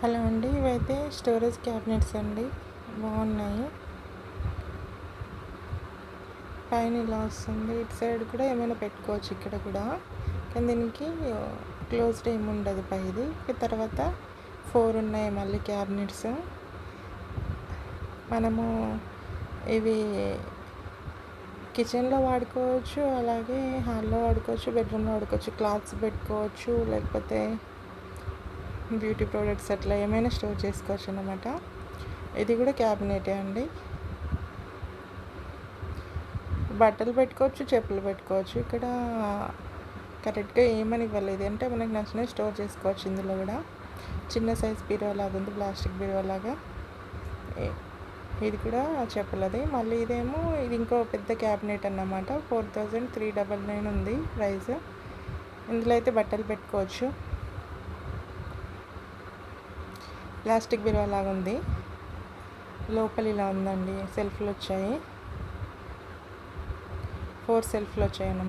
Hello అండి, ఇవైతే storage cabinets అండి. బాగున్నాయి. పైన ఇలా వస్తుంది. ఇటు సైడ్ కూడా ఏమైనా పెట్టుకోవచ్చు. ఇక్కడ కూడా కానీ దీనికి క్లోజ్డ్ ఏమి ఉండదు పైది. తర్వాత 4 ఉన్నాయి మళ్ళీ క్యాబినెట్స్. మనము ఇవి కిచెన్లో వాడుకోవచ్చు, అలాగే హాల్లో వాడుకోవచ్చు, బెడ్రూమ్లో వాడుకోవచ్చు. క్లాత్స్ పెట్టుకోవచ్చు, లేకపోతే బ్యూటీ ప్రోడక్ట్స్ అట్లా ఏమైనా స్టోర్ చేసుకోవచ్చు అన్నమాట. ఇది కూడా క్యాబినెటే అండి. బట్టలు పెట్టుకోవచ్చు, చెప్పులు పెట్టుకోవచ్చు. ఇక్కడ కరెక్ట్గా ఏమని ఇవ్వలేదు, అంటే మనకు నచ్చినవి స్టోర్ చేసుకోవచ్చు. ఇందులో కూడా చిన్న సైజ్ బీరువా లాగా ఉంది, ప్లాస్టిక్ బీరువా లాగా. ఇది కూడా చెప్పలేదు. మళ్ళీ ఇదేమో ఇది ఇంకో పెద్ద క్యాబినెట్ అన్నమాట. 4399 ఉంది ప్రైస్. ఇందులో అయితే బట్టలు పెట్టుకోవచ్చు. ప్లాస్టిక్ బీరువా లాగా ఉంది. లోపల ఇలా ఉందండి. సెల్ఫ్లు వచ్చాయి, 4 సెల్ఫ్లు వచ్చాయి అన్నమాట.